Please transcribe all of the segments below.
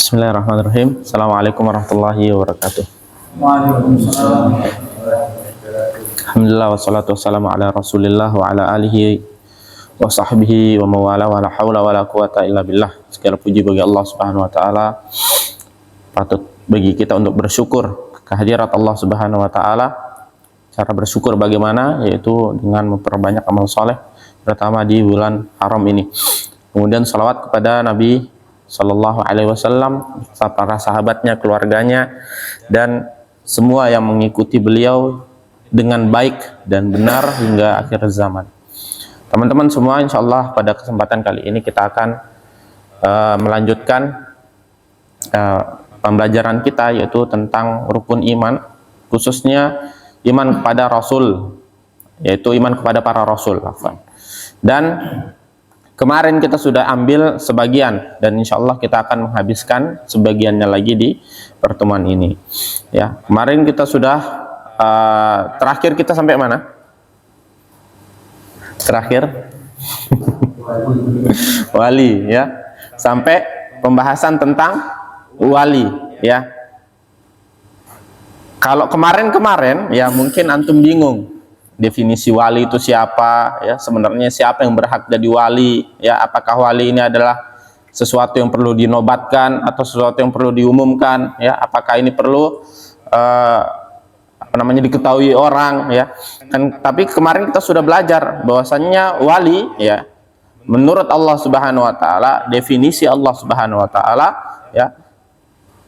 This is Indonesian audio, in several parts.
Bismillahirrahmanirrahim. Assalamualaikum warahmatullahi wabarakatuh. Waalaikumsalam. Alhamdulillah wassalatu wassalamu ala Rasulillah wa ala alihi wa sahbihi wa mawala wa la hawla wa la quwata illa billah. Segala puji bagi Allah Subhanahu wa taala. Patut bagi kita untuk bersyukur kehadirat Allah Subhanahu wa taala. Cara bersyukur bagaimana? Yaitu dengan memperbanyak amal soleh, terutama di bulan haram ini. Kemudian salawat kepada Nabi Sallallahu Alaihi Wasallam, para sahabatnya, keluarganya, dan semua yang mengikuti beliau dengan baik dan benar hingga akhir zaman. Teman-teman semua, insya Allah pada kesempatan kali ini kita akan melanjutkan pembelajaran kita, yaitu tentang rukun iman, khususnya iman kepada Rasul, yaitu iman kepada para Rasul. Dan kemarin kita sudah ambil sebagian, dan insya Allah kita akan menghabiskan sebagiannya lagi di pertemuan ini. Ya, kemarin kita sudah terakhir kita sampai mana? Terakhir wali, ya, sampai pembahasan tentang wali, ya. Kalau kemarin ya mungkin antum bingung. Definisi wali itu siapa, ya, sebenarnya siapa yang berhak jadi wali, ya, apakah wali ini adalah sesuatu yang perlu dinobatkan atau sesuatu yang perlu diumumkan, ya, apakah ini perlu diketahui orang, ya. Tapi kemarin kita sudah belajar bahwasannya wali, ya, menurut Allah Subhanahu wa taala, definisi Allah Subhanahu wa taala, ya,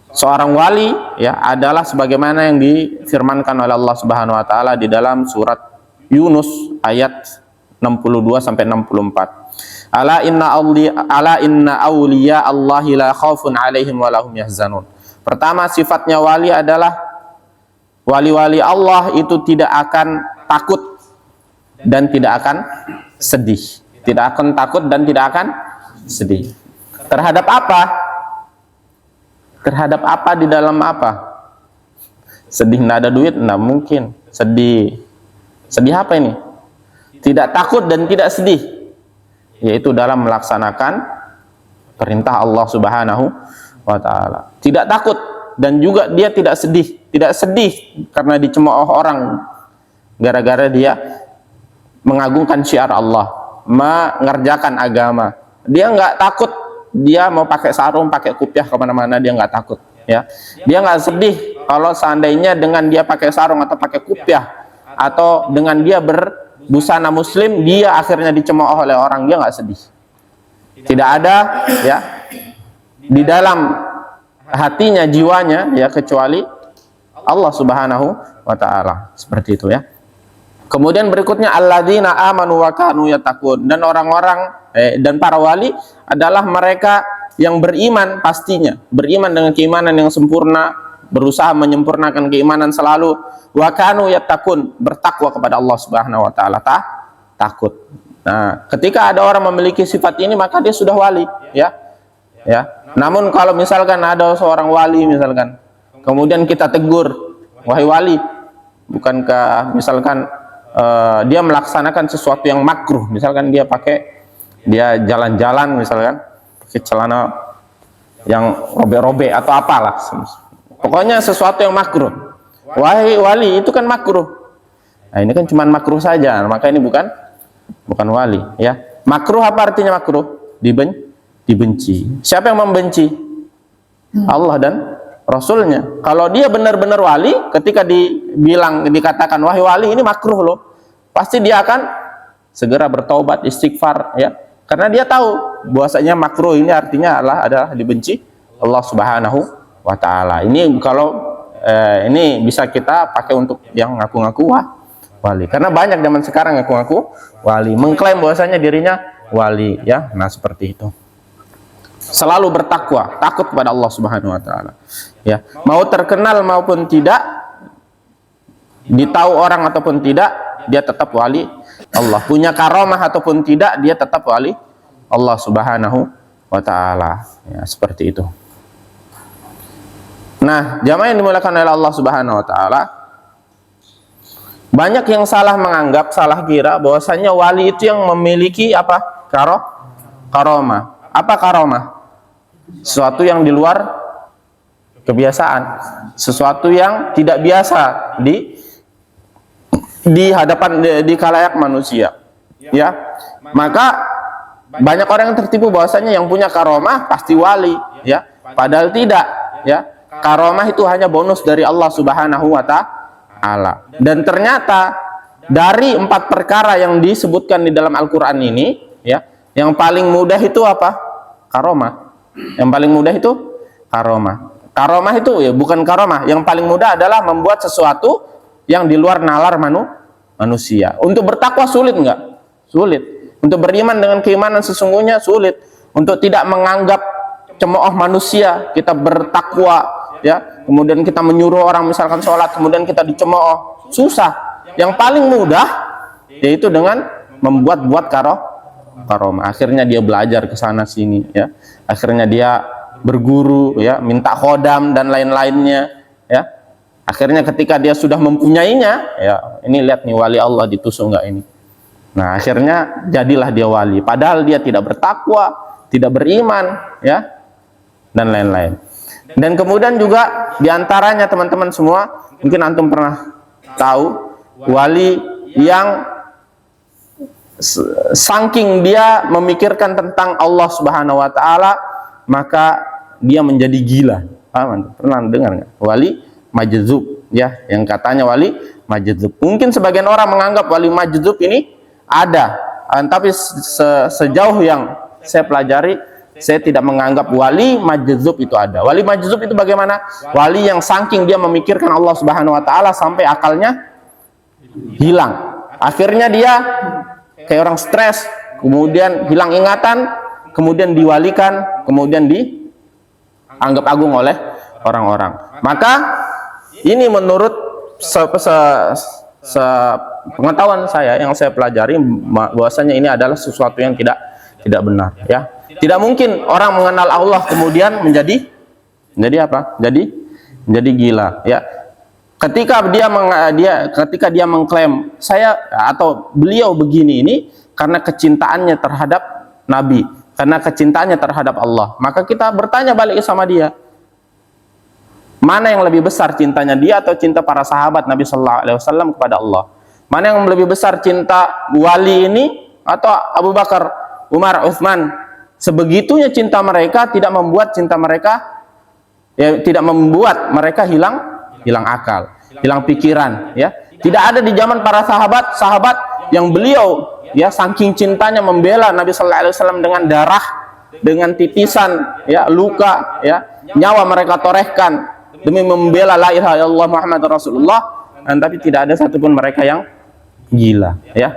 seorang wali, ya, adalah sebagaimana yang difirmankan oleh Allah Subhanahu wa taala di dalam surat Yunus ayat 62 sampai 64. Ala inna awliya Allahi la khaufun alaihim wa lahum yahzanun. Pertama, sifatnya wali adalah wali-wali Allah itu tidak akan takut dan tidak akan sedih. Tidak akan takut dan tidak akan sedih. Terhadap apa? Terhadap apa, di dalam apa? Sedih nggak ada duit? Nggak mungkin. Sedih. Sedih apa ini? Tidak takut dan tidak sedih, yaitu dalam melaksanakan perintah Allah Subhanahu wa taala. Tidak takut dan juga dia tidak sedih. Tidak sedih karena dicemooh orang gara-gara dia mengagungkan syiar Allah, mengerjakan agama. Dia nggak takut, dia mau pakai sarung, pakai kupiah kemana-mana, dia nggak takut, ya. Dia nggak sedih kalau seandainya dengan dia pakai sarung atau pakai kupiah atau dengan dia berbusana muslim, dia akhirnya dicemooh oleh orang, dia nggak sedih. Tidak ada, ya, di dalam hatinya, jiwanya, ya, kecuali Allah Subhanahu wa taala. Seperti itu, ya. Kemudian berikutnya alladzina amanu wa kanu yattaqun, dan orang-orang dan para wali adalah mereka yang beriman, pastinya beriman dengan keimanan yang sempurna, berusaha menyempurnakan keimanan selalu, wa kanu yattaqun, bertakwa kepada Allah Subhanahu wa taala, takut. Nah, ketika ada orang memiliki sifat ini, maka dia sudah wali, ya. Ya. Namun kalau misalkan ada seorang wali misalkan, kemudian kita tegur, wahai wali, bukankah misalkan dia melaksanakan sesuatu yang makruh, misalkan dia jalan-jalan misalkan pakai celana yang robek-robek atau apalah, pokoknya sesuatu yang makruh. Wahai wali, itu kan makruh. Nah, ini kan cuma makruh saja, maka ini bukan wali, ya. Makruh apa artinya makruh? Dibenci. Siapa yang membenci? Allah dan Rasulnya. Kalau dia benar-benar wali, ketika dikatakan wahai wali, ini makruh loh, pasti dia akan segera bertaubat, istighfar, ya. Karena dia tahu bahwasanya makruh ini artinya adalah dibenci Allah Subhanahu wa taala. Ini kalau ini bisa kita pakai untuk yang ngaku-ngaku wali. Karena banyak zaman sekarang ngaku-ngaku wali, mengklaim bahwasanya dirinya wali, ya. Nah, seperti itu. Selalu bertakwa, takut kepada Allah Subhanahu wa taala. Ya, mau terkenal maupun tidak, ditahu orang ataupun tidak, dia tetap wali Allah. Punya karomah ataupun tidak, dia tetap wali Allah Subhanahu wa taala. Ya, seperti itu. Nah, jamaah yang dimuliakan oleh Allah Subhanahu wa taala, banyak yang salah menganggap, salah kira bahwasanya wali itu yang memiliki apa? Karomah. Apa karomah? Sesuatu yang di luar kebiasaan, sesuatu yang tidak biasa di hadapan di khalayak manusia, ya. Maka banyak orang yang tertipu bahwasanya yang punya karomah pasti wali, ya. Padahal tidak, ya. Karomah itu hanya bonus dari Allah Subhanahu wa Ta'ala. Dan ternyata dari 4 perkara yang disebutkan di dalam Al-Qur'an ini, ya, yang paling mudah itu apa? Karomah. Yang paling mudah itu karomah. Karomah itu ya bukan karomah. Yang paling mudah adalah membuat sesuatu yang di luar nalar manusia. Untuk bertakwa sulit nggak? Sulit. Untuk beriman dengan keimanan sesungguhnya sulit. Untuk tidak menganggap cemooh manusia, kita bertakwa, ya. Kemudian kita menyuruh orang misalkan sholat, kemudian kita dicemooh, susah. Yang paling mudah yaitu dengan membuat karomah. Akhirnya dia belajar ke sana sini, ya. Akhirnya dia berguru, ya, minta khodam dan lain-lainnya, ya. Akhirnya ketika dia sudah mempunyainya, ya, ini lihat nih wali Allah ditusuk nggak ini. Nah, akhirnya jadilah dia wali. Padahal dia tidak bertakwa, tidak beriman, ya, dan lain-lain. Dan kemudian juga diantaranya teman-teman semua, mungkin antum pernah tahu wali yang saking dia memikirkan tentang Allah Subhanahu wa Ta'ala, maka dia menjadi gila. Pernah dengar nggak? Wali majdzub, ya, yang katanya wali majdzub. Mungkin sebagian orang menganggap wali majdzub ini ada, tapi sejauh yang saya pelajari, saya tidak menganggap wali majdzub itu ada. Wali majdzub itu bagaimana? Wali yang saking dia memikirkan Allah Subhanahu wa Ta'ala sampai akalnya hilang. Akhirnya dia kayak orang stres, kemudian hilang ingatan, kemudian diwalikan, kemudian dianggap agung oleh orang-orang. Maka ini menurut pengetahuan saya yang saya pelajari, bahwasanya ini adalah sesuatu yang tidak benar, ya. Tidak mungkin orang mengenal Allah kemudian menjadi apa? Menjadi gila, ya. Ketika dia mengklaim saya atau beliau begini ini karena kecintaannya terhadap Nabi, karena kecintaannya terhadap Allah, maka kita bertanya balik sama dia, mana yang lebih besar cintanya dia atau cinta para sahabat Nabi Sallallahu Alaihi Wasallam kepada Allah? Mana yang lebih besar cinta wali ini atau Abu Bakar, Umar, Utsman? Sebegitunya cinta mereka tidak membuat cinta mereka, ya, tidak membuat mereka hilang akal, hilang pikiran, ya. Tidak ada di zaman para sahabat yang beliau, ya, saking cintanya membela Nabi Sallallahu Alaihi Wasallam dengan darah, dengan titisan, ya, luka, ya, nyawa mereka torehkan demi membela la ilaha illallah Muhammadur Rasulullah, tapi tidak ada satupun mereka yang gila, ya,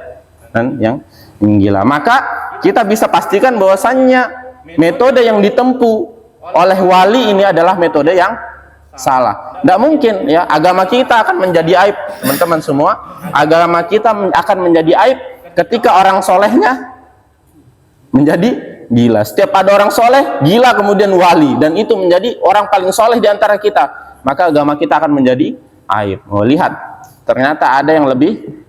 dan yang gila. Maka kita bisa pastikan bahwasannya metode yang ditempuh oleh wali ini adalah metode yang salah. Tidak mungkin, ya, agama kita akan menjadi aib, teman-teman semua. Agama kita akan menjadi aib ketika orang solehnya menjadi gila. Setiap ada orang soleh gila kemudian wali, dan itu menjadi orang paling soleh di antara kita, maka agama kita akan menjadi aib. Oh, lihat, ternyata ada yang lebih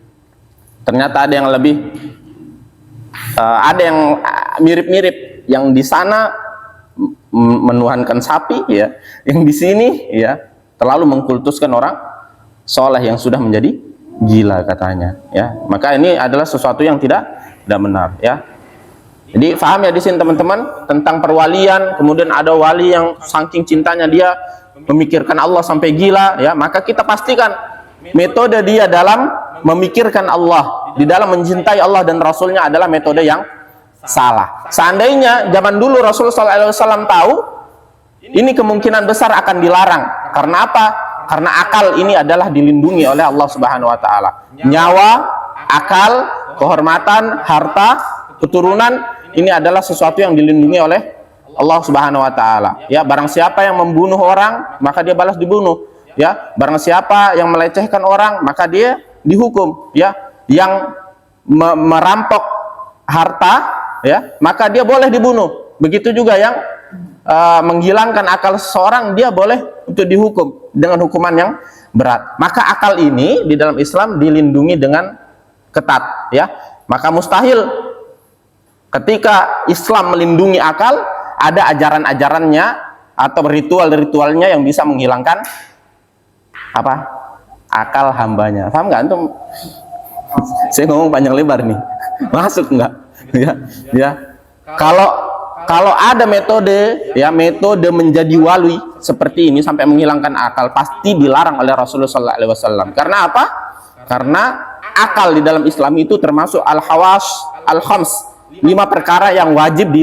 ada yang mirip-mirip, yang di sana menuhankan sapi, ya, yang di sini, ya, terlalu mengkultuskan orang soleh yang sudah menjadi gila katanya, ya. Maka ini adalah sesuatu yang tidak benar, ya. Jadi paham ya di sini teman-teman tentang perwalian. Kemudian ada wali yang saking cintanya dia memikirkan Allah sampai gila, ya. Maka kita pastikan metode dia dalam memikirkan Allah, di dalam mencintai Allah dan Rasulnya adalah metode yang salah. Seandainya zaman dulu Rasulullah SAW tahu, ini kemungkinan besar akan dilarang. Karena apa? Karena akal ini adalah dilindungi oleh Allah Subhanahu wa Ta'ala. Nyawa, akal, kehormatan, harta, keturunan, ini adalah sesuatu yang dilindungi oleh Allah Subhanahu wa Ta'ala. Ya, barang siapa yang membunuh orang, maka dia balas dibunuh. Ya, barang siapa yang melecehkan orang, maka dia dihukum. Ya, yang merampok harta, ya, maka dia boleh dibunuh. Begitu juga yang menghilangkan akal seseorang, dia boleh untuk dihukum dengan hukuman yang berat. Maka akal ini di dalam Islam dilindungi dengan ketat, ya. Maka mustahil ketika Islam melindungi akal, ada ajaran-ajarannya, atau ritual-ritualnya yang bisa menghilangkan apa? Akal hambanya. Paham nggak antum? Saya ngomong panjang lebar nih. Masuk nggak? Ya. Kalau ada metode menjadi wali seperti ini sampai menghilangkan akal, pasti dilarang oleh Rasulullah SAW. Karena apa? Karena akal di dalam Islam itu termasuk al-hawas al-khams, 5 perkara yang wajib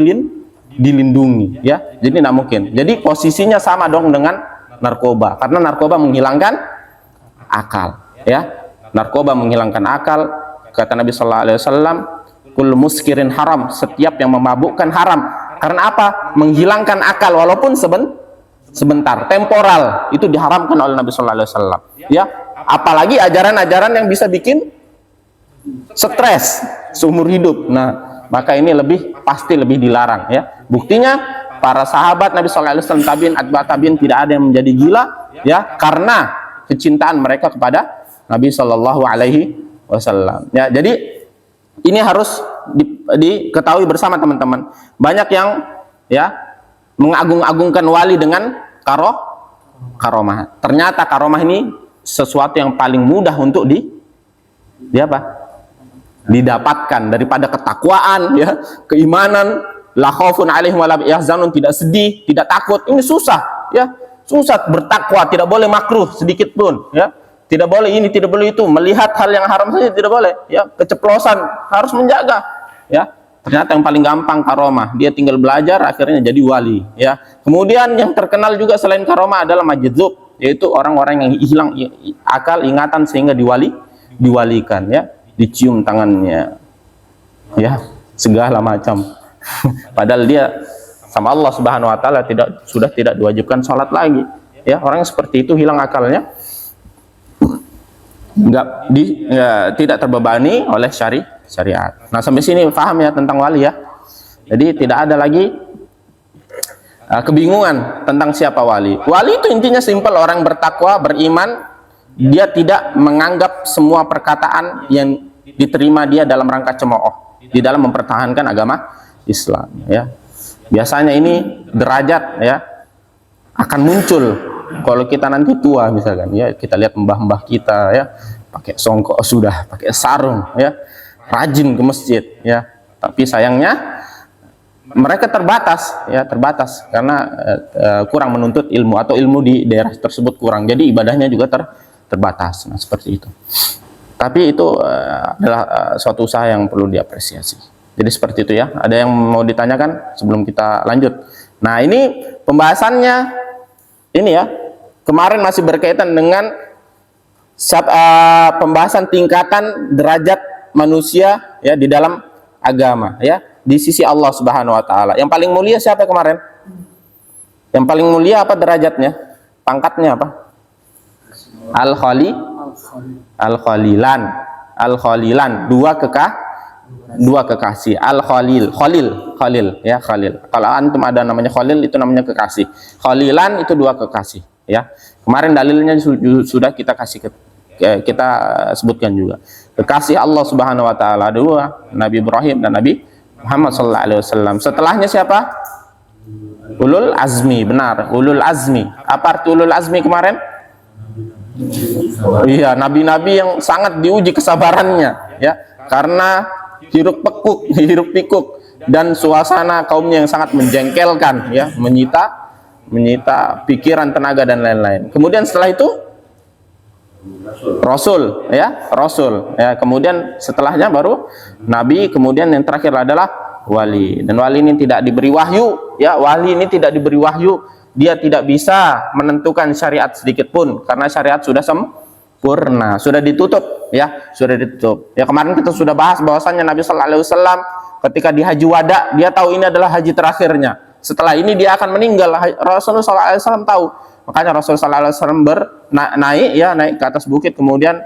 dilindungi, ya. Jadi tidak mungkin. Jadi posisinya sama dong dengan narkoba, karena narkoba menghilangkan akal, ya. Narkoba menghilangkan akal. Kata Nabi Sallallahu Alaihi Wasallam, "Kul muskirin haram." Setiap yang memabukkan haram. Karena apa? Menghilangkan akal walaupun sebentar, temporal, itu diharamkan oleh Nabi Sallallahu Alaihi Wasallam. Ya, apalagi ajaran-ajaran yang bisa bikin stres seumur hidup. Nah, maka ini pasti lebih dilarang, ya. Buktinya para sahabat Nabi Sallallahu Alaihi Wasallam, tabiin, atba tabiin, tidak ada yang menjadi gila, ya, karena kecintaan mereka kepada Nabi Sallallahu Alaihi Wasallam. Ya, jadi ini harus diketahui bersama teman-teman. Banyak yang mengagung-agungkan wali dengan karomah. Ternyata karomah ini sesuatu yang paling mudah untuk didapatkan daripada ketakwaan, ya, keimanan, la khaufun alaihim wa la yahzanun, tidak sedih, tidak takut. Ini susah, ya. Susah bertakwa, tidak boleh makruh sedikit pun, ya. Tidak boleh ini, tidak boleh itu, melihat hal yang haram saja tidak boleh, ya. Keceplosan, harus menjaga, ya. Ternyata yang paling gampang karomah, dia tinggal belajar akhirnya jadi wali, ya. Kemudian yang terkenal juga selain karomah adalah majdzub, yaitu orang-orang yang hilang akal ingatan sehingga diwalikan, ya, dicium tangannya, ya, segala macam. Padahal dia sama Allah Subhanahu wa taala sudah tidak diwajibkan sholat lagi, ya. Orang yang seperti itu hilang akalnya, tidak terbebani oleh syariat. Nah, sampai sini paham ya tentang wali, ya. Jadi tidak ada lagi kebingungan tentang siapa wali. Wali itu intinya simpel, orang bertakwa, beriman, dia tidak menganggap semua perkataan yang diterima dia dalam rangka cemooh di dalam mempertahankan agama Islam, ya. Biasanya ini derajat, ya, akan muncul kalau kita nanti tua misalkan, ya, kita lihat mbah-mbah kita, ya, pakai songkok sudah, pakai sarung, ya, rajin ke masjid, ya, tapi sayangnya mereka terbatas karena kurang menuntut ilmu, atau ilmu di daerah tersebut kurang, jadi ibadahnya juga terbatas. Nah, seperti itu. Tapi itu adalah suatu usaha yang perlu diapresiasi. Jadi seperti itu, ya. Ada yang mau ditanyakan sebelum kita lanjut? Nah, ini pembahasannya ini, ya. Kemarin masih berkaitan dengan pembahasan tingkatan derajat manusia, ya, di dalam agama, ya, di sisi Allah Subhanahu wa taala. Yang paling mulia siapa kemarin? Yang paling mulia apa derajatnya? Pangkatnya apa? Al-Khalilan, dua kekasih. Khalil, ya, Khalil. Kalau antum ada namanya Khalil, itu namanya kekasih. Khalilan itu dua kekasih, ya. Kemarin dalilnya sudah kita sebutkan juga. Kekasih Allah Subhanahu wa taala dua, Nabi Ibrahim dan Nabi Muhammad sallallahu alaihi wasallam. Setelahnya siapa? Ulul azmi, benar, ulul azmi. Apa arti ulul azmi kemarin? Iya, nabi-nabi yang sangat diuji kesabarannya, ya, karena hiruk pikuk dan suasana kaumnya yang sangat menjengkelkan, ya, menyita pikiran, tenaga, dan lain-lain. Kemudian setelah itu Rasul, ya, kemudian setelahnya baru Nabi, kemudian yang terakhir adalah wali. Dan wali ini tidak diberi wahyu, ya, dia tidak bisa menentukan syariat sedikit pun, karena syariat sudah sempurna, sudah ditutup, ya, Ya, kemarin kita sudah bahas bahwasannya Nabi Sallallahu Alaihi Wasallam ketika di Haji Wada, dia tahu ini adalah haji terakhirnya. Setelah ini dia akan meninggal. Rasulullah Sallallahu Alaihi Wasallam tahu. Makanya Rasulullah Sallallahu Alaihi Wasallam naik ke atas bukit, kemudian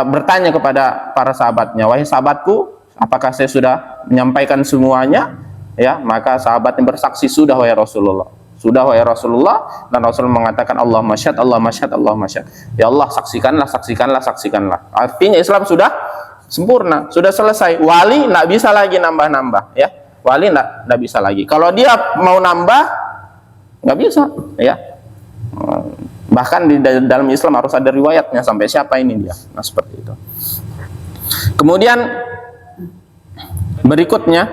bertanya kepada para sahabatnya, wahai sahabatku, apakah saya sudah menyampaikan semuanya? Ya, maka sahabatnya bersaksi, sudah wahai Rasulullah. Sudah wahai Rasulullah. Dan Rasul mengatakan, Allah masyad. Ya Allah, saksikanlah. Artinya Islam sudah sempurna, sudah selesai. Wali tidak bisa lagi nambah-nambah, ya. Wali tidak bisa lagi. Kalau dia mau nambah, nggak bisa, ya. Bahkan di dalam Islam harus ada riwayatnya sampai siapa ini dia. Nah, seperti itu. Kemudian berikutnya,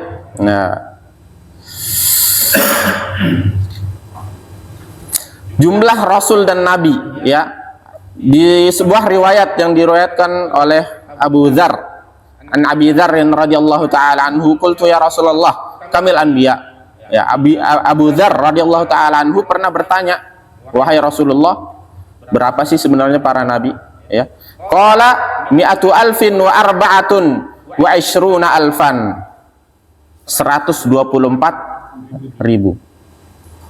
jumlah rasul dan nabi, ya. Di sebuah riwayat yang diriwayatkan oleh Abu Dzar, an Abi Dzar radhiyallahu taala anhu, qultu ya Rasulullah kamil anbiya. Ya, Abu Dzar radhiyallahu taala anhu pernah bertanya, wahai Rasulullah, berapa sih sebenarnya para nabi? Ya. Qala mi'atu alfin wa arba'atun wa ishruna alfan. 124.000.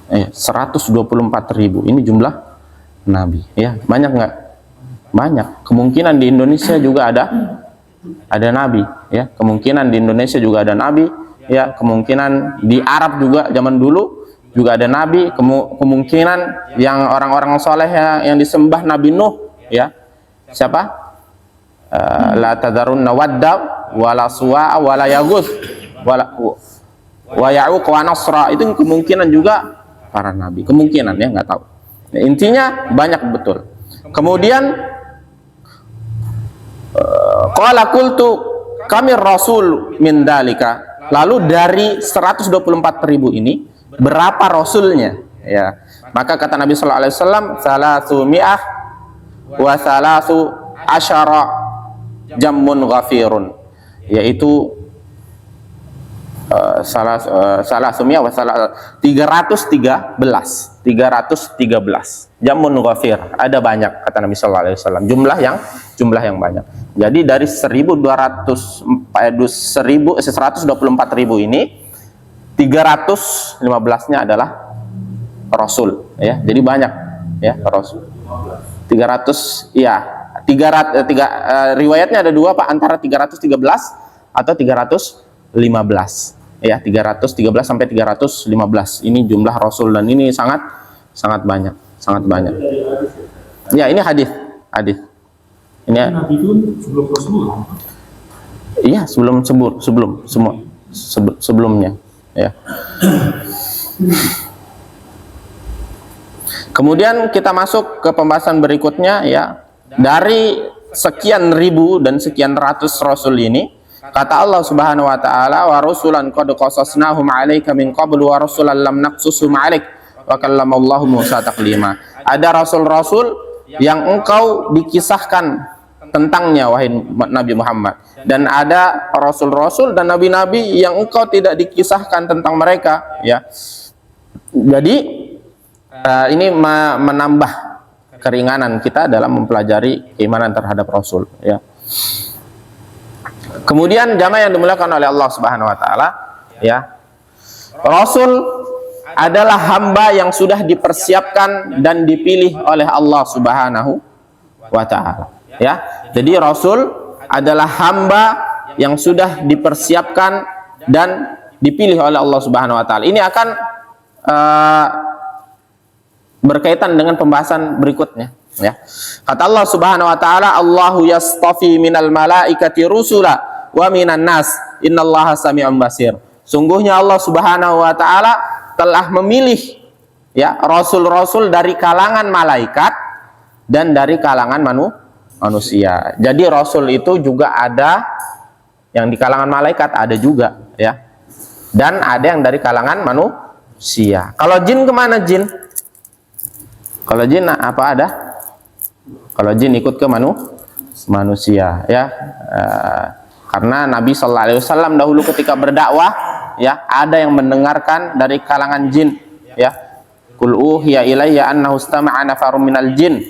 124.000. Ini jumlah nabi, ya. Banyak nggak? Banyak. Kemungkinan di Indonesia juga ada nabi, ya. Kemungkinan di Indonesia juga ada nabi, ya. Kemungkinan di Arab juga zaman dulu juga ada nabi. Kemungkinan yang orang-orang soleh yang disembah Nabi Nuh, ya. Siapa? La tadarunna wadda wala suwa wala yaghus wa ya'uq wa nasra. Itu kemungkinan juga para nabi. Kemungkinan, ya, nggak tahu. Ya, intinya banyak betul. Kemudian qala qultu kami rasul min dalika. Lalu dari 124.000 ini berapa rasulnya? Ya. Maka kata Nabi sallallahu alaihi wasallam, salasumiyah wa salasu asyara jammun ghafirun, yaitu salah sumia wa salah 313 jamun ghafir, ada banyak kata Nabi sallallahu alaihi wasallam, jumlah yang banyak. Jadi dari 124.000 ini 315-nya adalah rasul, ya. Jadi banyak, ya, rasul. 300, ya. Riwayatnya ada dua, Pak, antara 313 atau 315. Ya, 313 sampai 315. Ini jumlah rasul dan ini sangat banyak, sangat banyak. Ya, ini hadis. Ini Nabi itu sebelum Rasulullah. Iya, sebelumnya, ya. Kemudian kita masuk ke pembahasan berikutnya, ya. Dari sekian ribu dan sekian ratus rasul ini, kata Allah Subhanahu wa taala, wa rusulan qad qasasnahum 'alaika min qablu wa rusulan lam naqsusum 'alaik wa kallamallahu Musa taklima. Ada rasul-rasul yang engkau dikisahkan tentangnya, wahai Nabi Muhammad, dan ada rasul-rasul dan nabi-nabi yang engkau tidak dikisahkan tentang mereka, ya. Jadi ini menambah keringanan kita dalam mempelajari keimanan terhadap rasul, ya. Kemudian jamaah yang dimuliakan oleh Allah Subhanahu wa taala, ya. Rasul adalah hamba yang sudah dipersiapkan dan dipilih oleh Allah Subhanahu wa taala, ya. Jadi rasul adalah hamba yang sudah dipersiapkan dan dipilih oleh Allah Subhanahu wa taala. Ini akan berkaitan dengan pembahasan berikutnya, ya. Kata Allah Subhanahu wa taala, Allahu yastafi minal malaikati rusula wa minan nas innallaha sami'un basir. Sungguhnya Allah Subhanahu wa taala telah memilih, ya, rasul-rasul dari kalangan malaikat dan dari kalangan manusia. Jadi rasul itu juga ada yang di kalangan malaikat, ada juga, ya. Dan ada yang dari kalangan manusia. Kalau jin kemana jin? Kalau jin apa ada? Kalau jin ikut ke manusia, ya. Karena Nabi Sallallahu Alaihi Wasallam dahulu ketika berdakwah, ya, ada yang mendengarkan dari kalangan jin, ya. Qul uhiya ilayya annahu istama'a nafarun minal jin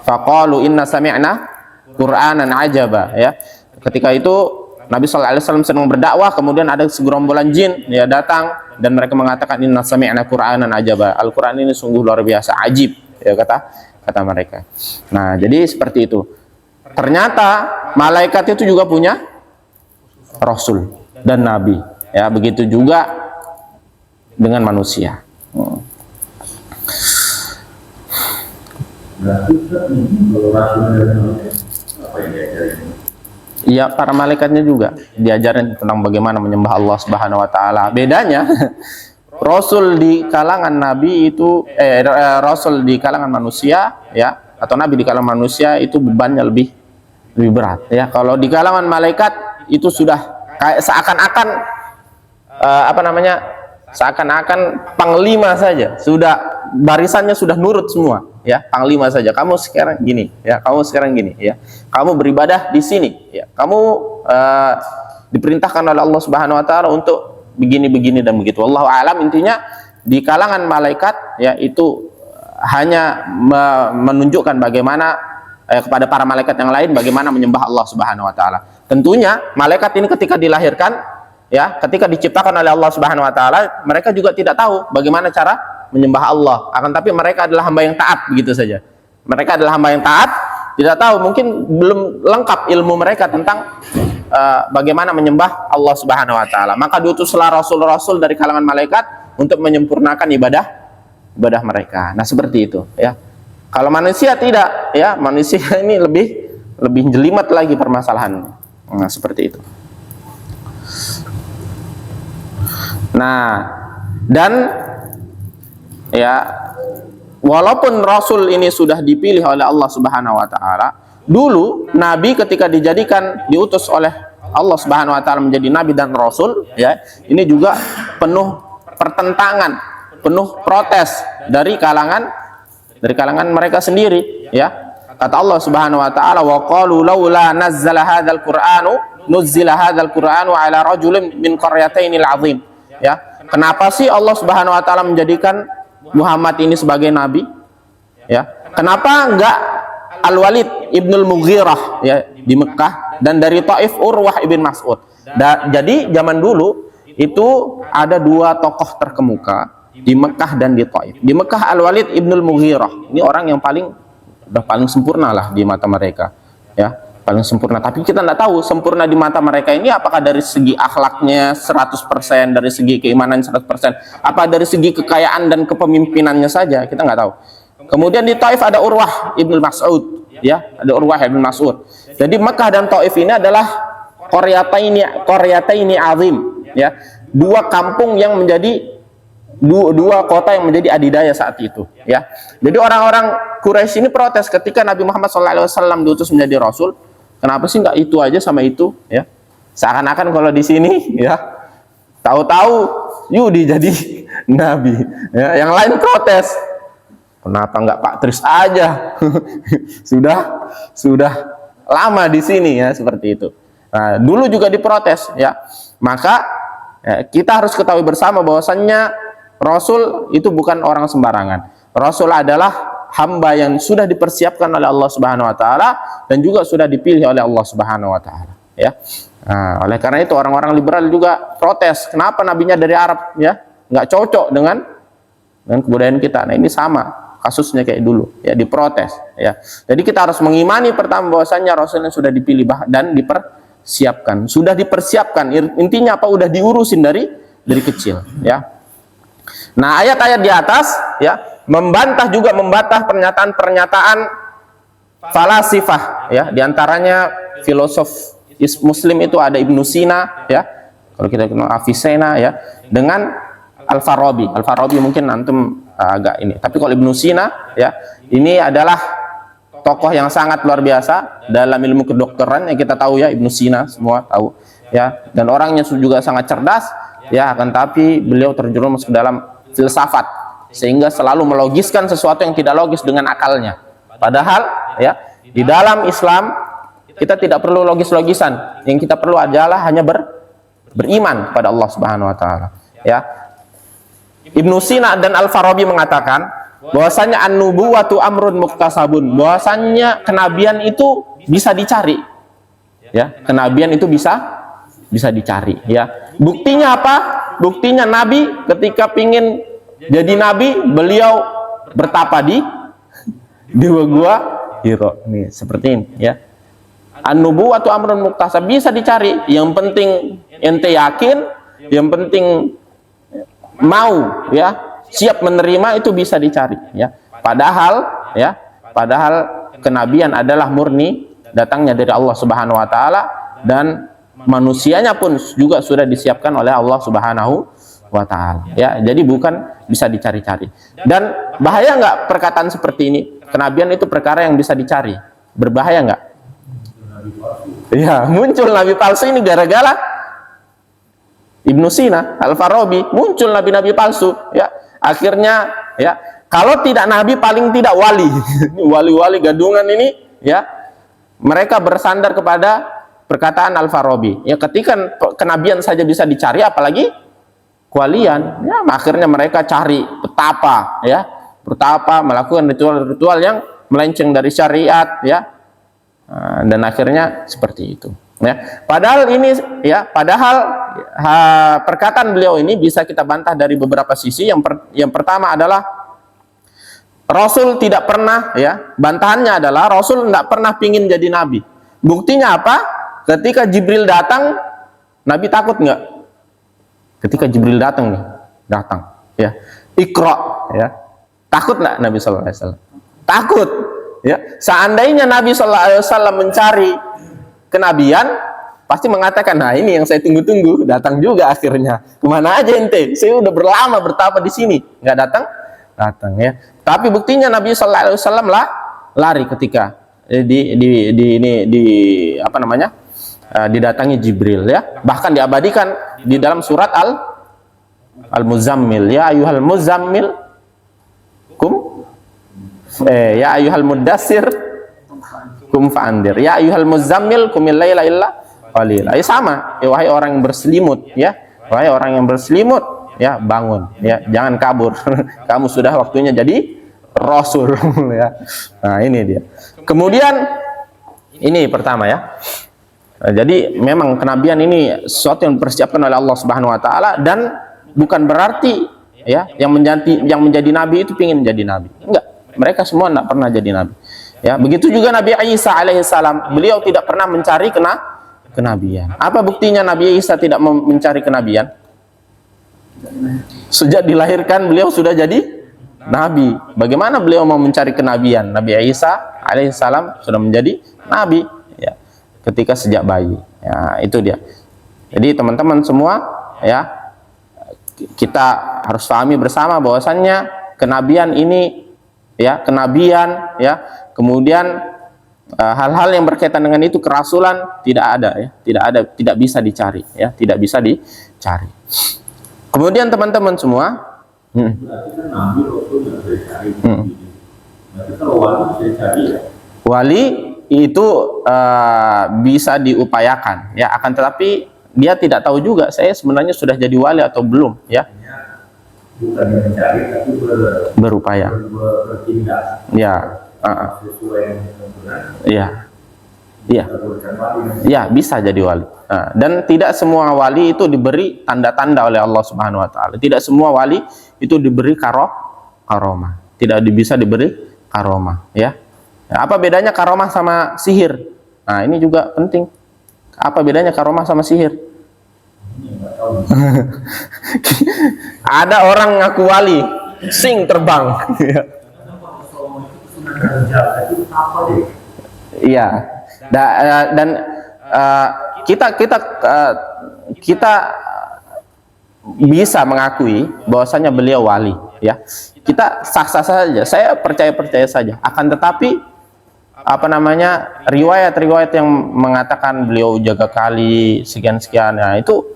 faqalu inna sami'na qur'anan ajaba, ya. Ketika itu Nabi Sallallahu Alaihi Wasallam sedang berdakwah, kemudian ada segerombolan jin, ya, datang dan mereka mengatakan inna sami'na qur'anan ajaba. Al-Qur'an ini sungguh luar biasa, ajib, ya, kata mereka. Nah, jadi seperti itu. Ternyata malaikat itu juga punya rasul dan nabi, ya. Begitu juga dengan manusia. Iya, para malaikatnya juga diajarin tentang bagaimana menyembah Allah Subhanahu wa taala. Bedanya Rasul di kalangan nabi itu Rasul di kalangan manusia ya, atau nabi di kalangan manusia itu bebannya lebih berat ya. Kalau di kalangan malaikat itu sudah kayak seakan-akan seakan-akan panglima saja, sudah barisannya sudah nurut semua ya, panglima saja. Kamu sekarang gini ya, kamu sekarang gini ya, kamu beribadah di sini ya, kamu diperintahkan oleh Allah Subhanahu wa taala untuk begini dan begitu. Wallahu alam, intinya di kalangan malaikat ya itu hanya menunjukkan bagaimana kepada para malaikat yang lain bagaimana menyembah Allah Subhanahu wa taala. Tentunya malaikat ini ketika dilahirkan ya, ketika diciptakan oleh Allah Subhanahu wa taala, mereka juga tidak tahu bagaimana cara menyembah Allah. Akan tapi mereka adalah hamba yang taat, begitu saja. Mereka adalah hamba yang taat, tidak tahu, mungkin belum lengkap ilmu mereka tentang bagaimana menyembah Allah Subhanahu wa taala. Maka diutuslah rasul-rasul dari kalangan malaikat untuk menyempurnakan ibadah mereka. Nah, seperti itu ya. Kalau manusia tidak ya, manusia ini lebih jelimet lagi permasalahannya. Nah, seperti itu. Nah, dan ya, walaupun Rasul ini sudah dipilih oleh Allah Subhanahu wa taala, dulu Nabi ketika diutus oleh Allah Subhanahu wa taala menjadi Nabi dan Rasul ya, ini juga penuh pertentangan, penuh protes dari kalangan mereka sendiri ya. Kata Allah Subhanahu wa taala, wa qalu laula nazzala hadzal qur'anu nuzzila hadzal qur'anu ala rajulin min qaryatainil azim. Ya, kenapa sih Allah Subhanahu wa taala menjadikan Muhammad ini sebagai nabi? Ya, kenapa enggak Al-Walid ibnul Mughirah ya di Mekah, dan dari Taif Urwah ibn Mas'ud? Jadi zaman dulu itu ada dua tokoh terkemuka di Mekah dan di Taif. Di Mekah Al-Walid ibnul Mughirah, ini orang yang paling sempurna lah di mata mereka ya, paling sempurna. Tapi kita tidak tahu sempurna di mata mereka ini apakah dari segi akhlaknya 100%, dari segi keimanan 100%, apa dari segi kekayaan dan kepemimpinannya saja, kita nggak tahu. Kemudian di Taif ada Urwah ibn Mas'ud ya, ada Urwah ibn Mas'ud. Jadi Mekah dan Taif ini adalah qaryataini azim ya, dua kampung yang menjadi dua kota yang menjadi adidaya saat itu ya. Jadi orang-orang Quraisy ini protes ketika Nabi Muhammad SAW diutus menjadi Rasul. Kenapa sih nggak itu aja sama itu ya? Seakan-akan kalau di sini ya, tahu-tahu Yudi jadi Nabi ya. Yang lain protes, kenapa nggak Pak Tris aja? sudah lama di sini ya, seperti itu. Nah, dulu juga diprotes ya. Maka ya, kita harus ketahui bersama bahwasannya Rasul itu bukan orang sembarangan. Rasul adalah hamba yang sudah dipersiapkan oleh Allah Subhanahu wa taala dan juga sudah dipilih oleh Allah Subhanahu wa taala ya. Nah, oleh karena itu orang-orang liberal juga protes, kenapa nabinya dari Arab ya, nggak cocok dengan kebudayaan kita. Nah, ini sama kasusnya kayak dulu ya, diprotes ya. Jadi kita harus mengimani pertama bahwasannya Rasul yang sudah dipilih dan dipersiapkan, sudah dipersiapkan. Intinya apa? Udah diurusin dari kecil ya. Nah, ayat-ayat di atas ya membantah pernyataan falasifah ya, diantaranya filosof Muslim itu ada Ibnu Sina ya, kalau kita kenal Avicenna ya, dengan Al-Farabi. Al-Farabi mungkin antum agak ini, tapi kalau Ibnu Sina ya, ini adalah tokoh yang sangat luar biasa dalam ilmu kedokteran yang kita tahu ya, Ibnu Sina semua tahu ya, dan orangnya juga sangat cerdas ya, akan tapi beliau terjerumus ke dalam filsafat sehingga selalu melogiskan sesuatu yang tidak logis dengan akalnya. Padahal ya, di dalam Islam kita tidak perlu logis-logisan. Yang kita perlu adalah hanya beriman pada Allah Subhanahu wa taala ya. Ibnu Sina dan Al-Farabi mengatakan bahwasanya an-nubuwatu amrun muktasabun, bahwasanya kenabian itu bisa dicari ya, kenabian itu bisa dicari ya. Buktinya apa? Buktinya Nabi ketika pingin jadi Nabi, beliau bertapa di gua Hiro. Nih, seperti ini ya. An-nubuwatu amrun muktasab, bisa dicari. Yang penting ente yakin, yang penting mau ya, siap menerima, itu bisa dicari ya. Padahal kenabian adalah murni datangnya dari Allah Subhanahu wa taala, dan manusianya pun juga sudah disiapkan oleh Allah Subhanahu wa ta'ala. Ya, jadi bukan bisa dicari-cari. Dan bahaya nggak perkataan seperti ini? Kenabian itu perkara yang bisa dicari. Berbahaya nggak? Ya, muncul nabi palsu ini gara-gara Ibnu Sina, Al-Farabi, muncul nabi-nabi palsu. Ya, akhirnya ya, kalau tidak nabi paling tidak wali. Wali-wali gadungan ini, ya, mereka bersandar kepada perkataan Al-Farabi. Ya, ketika kenabian saja bisa dicari, apalagi kewalian. Ya, akhirnya mereka cari betapa, ya, betapa melakukan ritual-ritual yang melenceng dari syariat, ya. Dan akhirnya seperti itu. Ya, padahal ini, ya, perkataan beliau ini bisa kita bantah dari beberapa sisi. Yang pertama adalah Rasul tidak pernah, ya, bantahannya adalah Rasul tidak pernah pingin jadi nabi. Buktinya apa? Ketika Jibril datang, Nabi takut nggak? Ketika Jibril datang, ya, Iqra, ya, takut nggak Nabi Sallallahu Alaihi Wasallam? Takut, ya. Seandainya Nabi Sallallahu Alaihi Wasallam mencari kenabian, pasti mengatakan, nah ini yang saya tunggu-tunggu, datang juga akhirnya. Kemana aja ente? Saya udah berlama bertapa di sini, nggak datang, ya. Tapi buktinya Nabi Sallallahu Alaihi Wasallam lari ketika didatangi Jibril, ya. Bahkan diabadikan di dalam surat Al-Muzammil, ya ayyuhal muzammil ya ayyuhal mudassir kum fa'andir, ya ayyuhal muzammil kumil laila illa qalila. Sama, ya, wahai orang yang berselimut, ya, wahai orang yang berselimut, ya, bangun, ya, jangan kabur. Kamu sudah waktunya jadi Rasul. Ya. Nah, ini dia. Kemudian ini pertama, ya. Nah, jadi memang kenabian ini sesuatu yang dipersiapkan oleh Allah Subhanahu wa taala, dan bukan berarti, ya, yang menjadi nabi itu ingin menjadi nabi. Enggak. Mereka semua tidak pernah jadi nabi. Ya, begitu juga Nabi Isa alaihissalam, beliau tidak pernah mencari kenabian. Apa buktinya Nabi Isa tidak mencari kenabian? Sejak dilahirkan beliau sudah jadi nabi. Bagaimana beliau mau mencari kenabian? Nabi Isa alaihissalam sudah menjadi nabi, ya, ketika sejak bayi. Ya, itu dia. Jadi teman-teman semua, ya, kita harus pahami bersama bahwasannya kenabian ini, ya, kenabian, ya, kemudian hal-hal yang berkaitan dengan itu, kerasulan, tidak ada, ya, tidak bisa dicari, ya, tidak bisa dicari. Kemudian teman-teman semua, wali itu bisa diupayakan, ya, akan tetapi dia tidak tahu juga saya sebenarnya sudah jadi wali atau belum, ya. Bukan mencari, tapi berupaya, bertindak, ya, ya, bisa jadi wali. Dan tidak semua wali itu diberi tanda-tanda oleh Allah Subhanahu wa taala. Tidak semua wali itu diberi karomah. Tidak bisa diberi karomah, ya. Apa bedanya karomah sama sihir? Nah, ini juga penting. Apa bedanya karomah sama sihir? Ada orang ngaku wali, sing terbang. Iya. Dan kita bisa mengakui bahwasanya beliau wali, ya. Kita sah-sah saja, saya percaya saja. Akan tetapi riwayat-riwayat yang mengatakan beliau jaga kali sekian-sekian, nah itu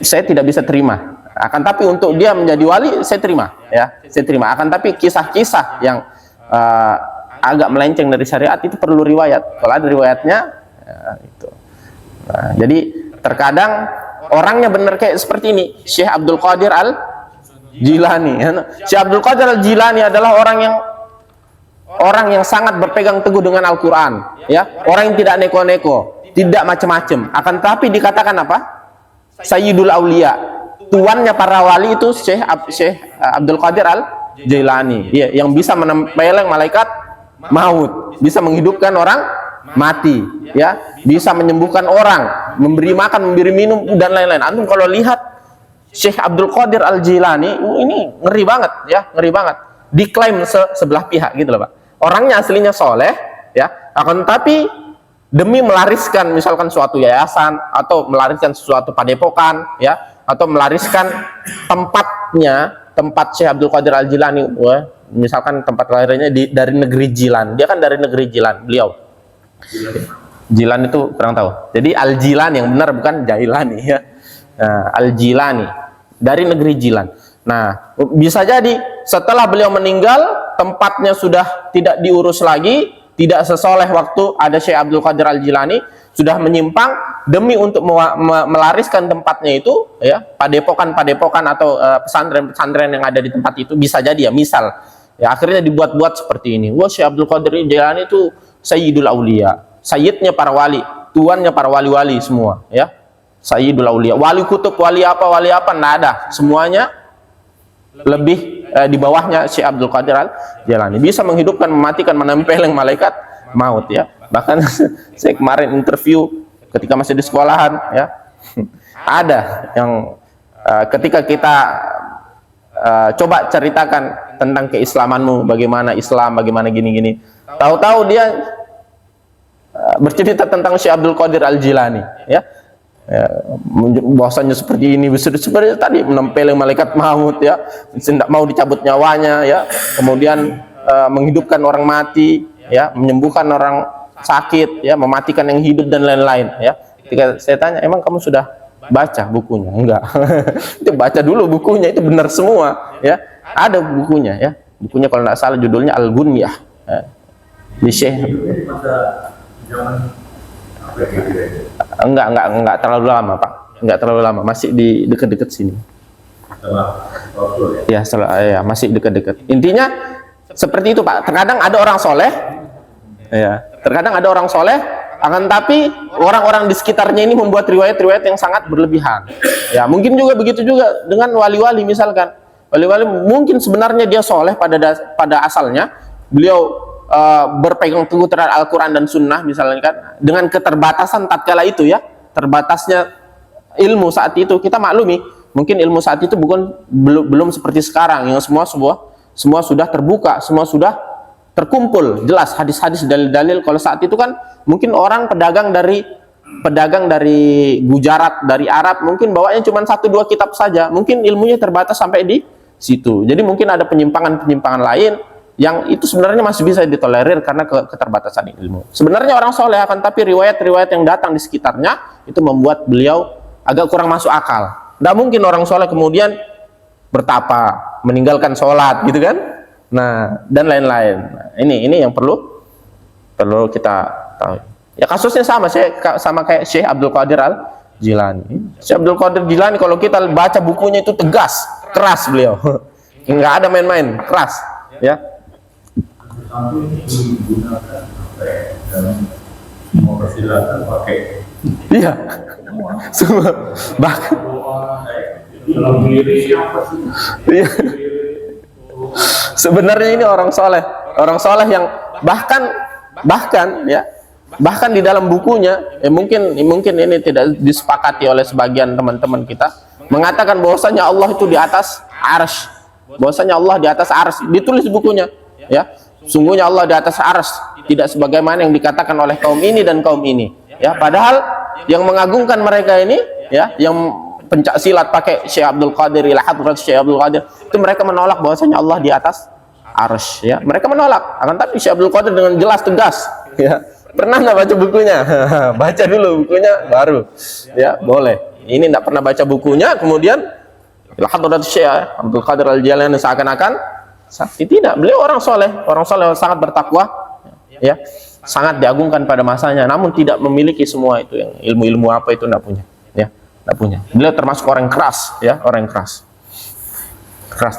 saya tidak bisa terima. Akan tapi untuk dia menjadi wali saya terima, ya, saya terima. Akan tapi kisah-kisah yang agak melenceng dari syariat itu perlu riwayat. Kalau ada riwayatnya, ya, itu. Nah, jadi terkadang orangnya benar kayak seperti ini, Syekh Abdul Qadir Al-Jilani. Syekh Abdul Qadir Al-Jilani adalah orang yang sangat berpegang teguh dengan Al-Quran, ya, orang yang tidak neko-neko, tidak macam-macam. Akan tapi dikatakan apa? Sayyidul Aulia, tuannya para wali itu Syekh Abdul Qadir Al-Jilani, ya, yang bisa menempeleng malaikat maut, bisa menghidupkan orang mati, ya, bisa menyembuhkan orang, memberi makan, memberi minum, dan lain-lain. Antum kalau lihat Syekh Abdul Qadir Al-Jilani, ini ngeri banget, ya, ngeri banget. Diklaim sebelah pihak gitu loh, Pak. Orangnya aslinya soleh, ya, akan tapi demi melariskan misalkan suatu yayasan atau melariskan sesuatu padepokan, ya, atau melariskan tempat Syekh Abdul Qadir Al-Jilani, misalkan tempat lahirnya dari negeri Jilan. Dia kan dari negeri Jilan, beliau. Jilan itu kurang tahu. Jadi Al-Jilani yang benar, bukan Jailani ya. Nah, Al-Jilani dari negeri Jilan. Nah, bisa jadi setelah beliau meninggal, tempatnya sudah tidak diurus lagi, tidak sesoleh waktu ada Syekh Abdul Qadir Al-Jilani, sudah menyimpang demi untuk melariskan tempatnya itu ya, padepokan atau pesantren-pesantren yang ada di tempat itu. Bisa jadi ya, misal ya, akhirnya dibuat-buat seperti ini. Wah, Syekh Abdul Qadir Al-Jilani itu Sayyidul Aulia, sayyidnya para wali, tuannya para wali-wali semua ya. Sayyidul Aulia, wali kutub, wali apa nggak ada, semuanya lebih di bawahnya Syekh Abdul Qadir Al-Jilani. Bisa menghidupkan, mematikan, menempeleng malaikat maut ya. Bahkan saya kemarin interview ketika masih di sekolahan ya, ada yang ketika kita coba ceritakan tentang keislamanmu, bagaimana Islam, bagaimana gini-gini, tahu-tahu dia bercerita tentang Syekh Abdul Qadir Al-Jilani ya. Bahwasanya seperti ini, seperti tadi menempeleng malaikat maut ya, tidak mau dicabut nyawanya ya, kemudian menghidupkan orang mati ya, menyembuhkan orang sakit ya, mematikan yang hidup dan lain-lain ya. Ketika saya tanya, emang kamu sudah baca bukunya? Enggak. Itu baca dulu bukunya, itu benar semua ya, ada bukunya ya. Bukunya kalau tidak salah judulnya Al-Gunyah ya. Di Syekh enggak terlalu lama Pak, enggak terlalu lama, masih di dekat-dekat sini ya, ya masih dekat-dekat. Intinya seperti itu Pak. Terkadang ada orang soleh ya, terkadang ada orang soleh, akan tapi orang-orang di sekitarnya ini membuat riwayat-riwayat yang sangat berlebihan ya. Mungkin juga begitu juga dengan wali-wali, misalkan wali-wali mungkin sebenarnya dia soleh pada asalnya, beliau berpegang teguh terhadap Al-Quran dan Sunnah misalnya kan, dengan keterbatasan tatkala itu ya, terbatasnya ilmu saat itu. Kita maklumi, mungkin ilmu saat itu belum seperti sekarang yang semua sudah terbuka, semua sudah terkumpul jelas hadis-hadis, dalil-dalil. Kalau saat itu kan mungkin orang pedagang dari Gujarat, dari Arab, mungkin bawanya cuma 1-2 kitab saja, mungkin ilmunya terbatas sampai di situ. Jadi mungkin ada penyimpangan-penyimpangan lain yang itu sebenarnya masih bisa ditolerir karena keterbatasan ilmu. Sebenarnya orang soleh, akan tapi riwayat-riwayat yang datang di sekitarnya itu membuat beliau agak kurang masuk akal. Tidak mungkin orang soleh kemudian bertapa, meninggalkan sholat gitu kan. Nah, dan lain-lain. Nah, ini yang perlu kita tahu. Ya, kasusnya sama kayak Syekh Abdul Qadir Al-Jilani. Syekh Abdul Qadir Jilani kalau kita baca bukunya itu tegas, keras beliau. Nggak ada main-main, keras ya. Sampai digunakan dalam mempersilahkan pakai. Iya. Semua bahkan dalam diri apa sih? iya. Sebenarnya ini orang soleh yang bahkan di dalam bukunya ya, mungkin ini tidak disepakati oleh sebagian teman-teman kita, mengatakan bahwasanya Allah itu di atas arsy, bahwasanya Allah di atas arsy, ditulis bukunya ya. Sungguhnya Allah di atas arsy, tidak sebagaimana yang dikatakan oleh kaum ini dan kaum ini ya. Padahal yang mengagungkan mereka ini ya, yang pencak silat pakai Syekh Abdul Qadir, ila hadrat Syekh Abdul Qadir, itu mereka menolak bahwasanya Allah di atas arsy ya. Mereka menolak, akan tapi Syekh Abdul Qadir dengan jelas tegas ya. Pernah nggak baca bukunya? Baca dulu bukunya baru ya, boleh. Ini nggak pernah baca bukunya kemudian ila hadrat Syekh Abdul Qadir Al-Jilani seakan-akan tidak. Beliau orang soleh sangat bertakwa ya, sangat diagungkan pada masanya, namun tidak memiliki semua itu, yang ilmu-ilmu apa itu tidak punya ya, tidak punya. Beliau termasuk orang keras ya, orang keras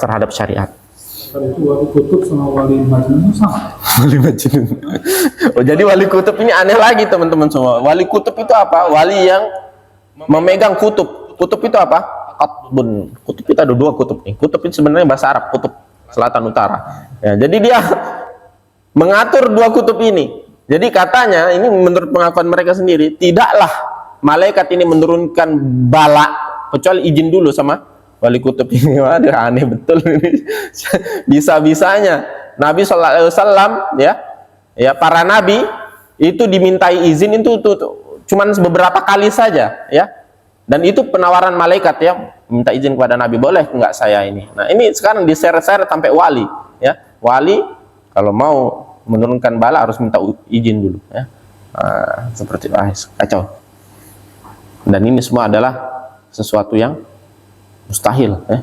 terhadap syariat. Kalau itu wali kutub sama wali majnun sama. Wali majnun. Oh, jadi wali kutub ini aneh lagi teman-teman semua. Wali kutub itu apa? Wali yang memegang kutub. Kutub itu apa? Qutbun. Kutub itu ada 2 kutub nih. Kutub itu sebenarnya bahasa Arab, kutub selatan utara ya. Jadi dia mengatur 2 kutub ini. Jadi katanya, ini menurut pengakuan mereka sendiri, tidaklah malaikat ini menurunkan bala kecuali izin dulu sama wali kutub ini. Waduh, aneh betul ini. Bisa-bisanya Nabi SAW ya, para nabi itu dimintai izin itu cuman beberapa kali saja ya. Dan itu penawaran malaikat ya, minta izin kepada Nabi, boleh enggak saya ini. Nah, ini sekarang diseret-seret sampai wali ya. Wali kalau mau menurunkan bala harus minta izin dulu ya. Seperti kacau. Dan ini semua adalah sesuatu yang mustahil ya.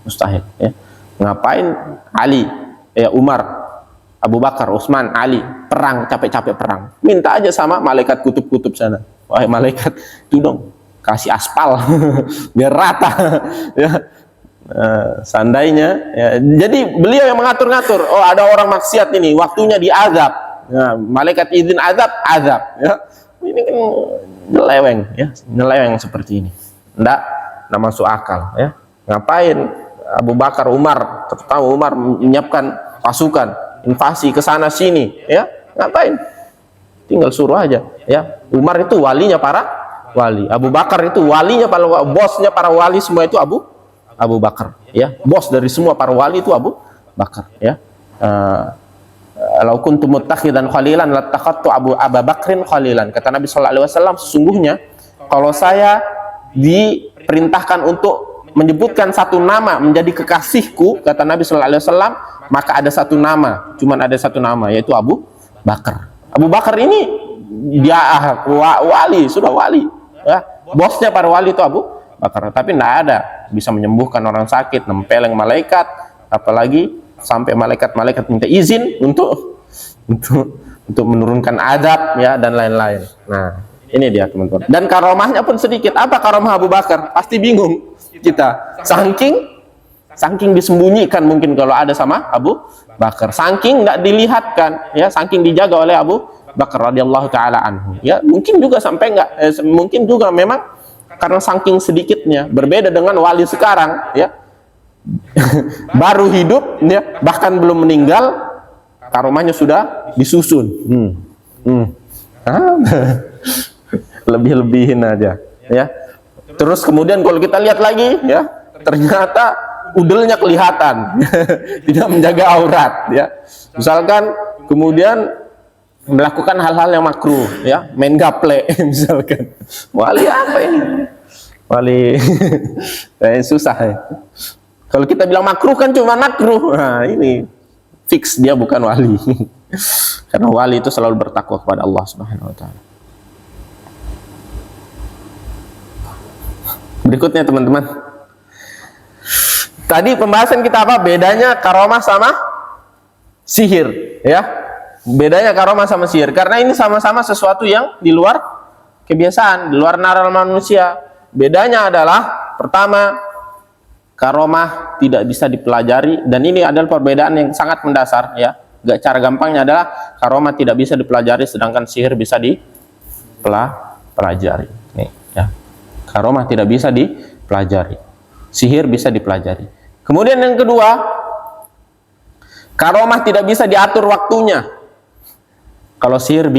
Mustahil ya. Ngapain Ali ya, Umar, Abu Bakar, Utsman, Ali perang, capek-capek perang, minta aja sama malaikat kutub-kutub sana, wahai malaikat itu dong kasih aspal biar rata ya. Seandainya ya, jadi beliau yang mengatur-ngatur, oh ada orang maksiat ini waktunya diazab ya, malaikat izin azab ya. Ini kan nyeleweng ya, nyeleweng seperti ini enggak masuk akal ya. Ngapain Abu Bakar, Umar, terutama Umar menyiapkan pasukan invasi ke sana sini ya, ngapain, tinggal suruh aja ya. Umar itu walinya para wali, Abu Bakar itu walinya para bosnya para wali semua itu Abu Bakar ya, bos dari semua para wali itu Abu Bakar ya. Lau kuntu muttakhidan khalilan lattakhadtu Abu Bakrin khalilan, kata Nabi sallallahu alaihi wasallam, sesungguhnya kalau saya diperintahkan untuk menyebutkan satu nama menjadi kekasihku, kata Nabi sallallahu alaihi wasallam, maka ada satu nama, cuman ada satu nama, yaitu Abu Bakar. Abu Bakar ini dia wali, sudah wali ya, bosnya para wali itu Abu Bakar, tapi tidak ada bisa menyembuhkan orang sakit, nempeleng malaikat, apalagi sampai malaikat minta izin untuk menurunkan azab ya, dan lain-lain. Nah, ini dia teman-teman. Dan karomahnya pun sedikit. Apa karomah Abu Bakar? Pasti bingung kita. Saking disembunyikan mungkin kalau ada sama Abu Bakar. Saking nggak dilihatkan ya, saking dijaga oleh Abu Bakar radhiyallahu taala anhu. Ya, mungkin juga sampai mungkin juga memang karena saking sedikitnya, berbeda dengan wali sekarang ya. Baru hidup ya, bahkan belum meninggal karomahnya sudah disusun. Lebih-lebihin aja ya. Terus kemudian kalau kita lihat lagi ya, ternyata udelnya kelihatan tidak menjaga aurat ya. Misalkan kemudian melakukan hal-hal yang makruh ya, main gaple misalkan. Wali apa ini? Wali susah ya. Kalau kita bilang makruh kan cuma makruh. Nah, ini fix dia bukan wali. Karena wali itu selalu bertakwa kepada Allah Subhanahu wa taala. Berikutnya teman-teman. Tadi pembahasan kita apa? Bedanya karomah sama sihir ya. Bedanya karomah sama sihir karena ini sama-sama sesuatu yang di luar kebiasaan, di luar nalar manusia. Bedanya adalah pertama, karomah tidak bisa dipelajari, dan ini adalah perbedaan yang sangat mendasar ya. Cara gampangnya adalah karomah tidak bisa dipelajari, sedangkan sihir bisa dipelajari. Nih, ya. Karomah tidak bisa dipelajari, sihir bisa dipelajari. Kemudian yang kedua, karomah tidak bisa diatur waktunya. Kalau sihir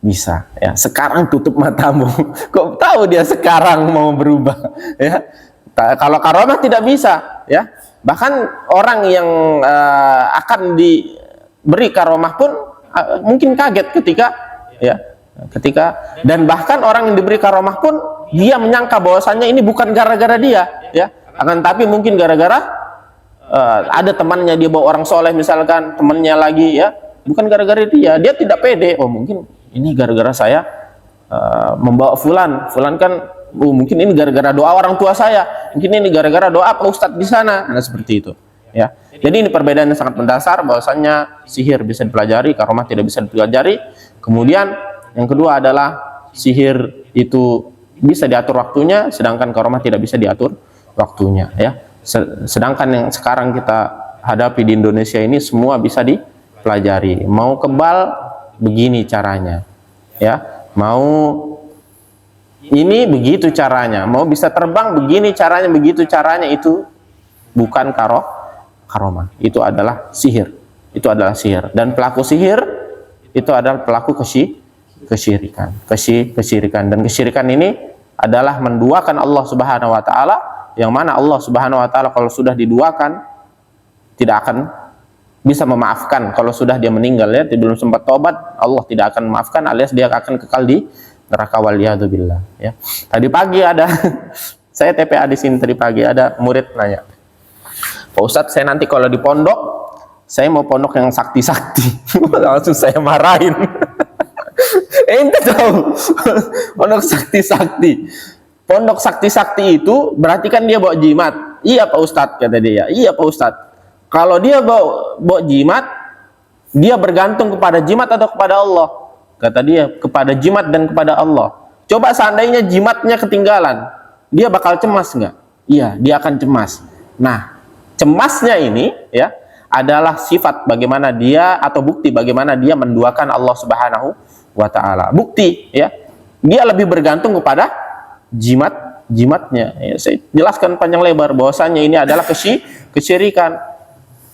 bisa ya. Sekarang tutup matamu, kok tahu dia sekarang mau berubah ya. Kalau karomah tidak bisa ya. Bahkan orang yang akan diberi karomah pun mungkin kaget ketika dan bahkan orang yang diberi karomah pun dia menyangka bahwasannya ini bukan gara-gara dia ya, akan tapi mungkin gara-gara ada temannya, dia bawa orang soleh misalkan, temannya lagi ya, bukan gara-gara dia tidak pede. Oh mungkin ini gara-gara saya membawa fulan kan, mungkin ini gara-gara doa orang tua saya, mungkin ini gara-gara doa Pak Ustadz di sana. Nah, seperti itu ya. Jadi ini perbedaan yang sangat mendasar, bahwasannya sihir bisa dipelajari, karomah tidak bisa dipelajari. Kemudian yang kedua adalah sihir itu bisa diatur waktunya, sedangkan karomah tidak bisa diatur waktunya ya. Sedangkan yang sekarang kita hadapi di Indonesia ini semua bisa dipelajari. Mau kebal begini caranya ya, mau ini begitu caranya, mau bisa terbang begini caranya, begitu caranya. Itu bukan karomah, itu adalah sihir. Itu adalah sihir, dan pelaku sihir itu adalah pelaku kesyirikan. Dan kesyirikan ini adalah menduakan Allah Subhanahu wa taala, yang mana Allah Subhanahu wa taala kalau sudah diduakan tidak akan bisa memaafkan. Kalau sudah dia meninggal ya, belum sempat tobat, Allah tidak akan memaafkan, alias dia akan kekal di neraka waliyadzubillah ya. Tadi pagi ada saya TPA di sini, tadi pagi ada murid nanya, Pak Ustadz, saya nanti kalau di pondok, saya mau pondok yang sakti-sakti. Langsung saya marahin. Ente tahu pondok sakti-sakti. Pondok sakti-sakti itu berarti kan dia bawa jimat. Iya Pak Ustadz, kata dia. Iya Pak Ustadz. Kalau dia bawa jimat, dia bergantung kepada jimat atau kepada Allah? Kata dia, kepada jimat dan kepada Allah. Coba seandainya jimatnya ketinggalan, dia bakal cemas nggak? Iya, dia akan cemas. Nah, cemasnya ini ya adalah sifat bagaimana dia atau bukti bagaimana dia menduakan Allah Subhanahu wa taala. Bukti ya. Dia lebih bergantung kepada jimatnya. Ya, saya jelaskan panjang lebar bahwasanya ini adalah kesyirikan.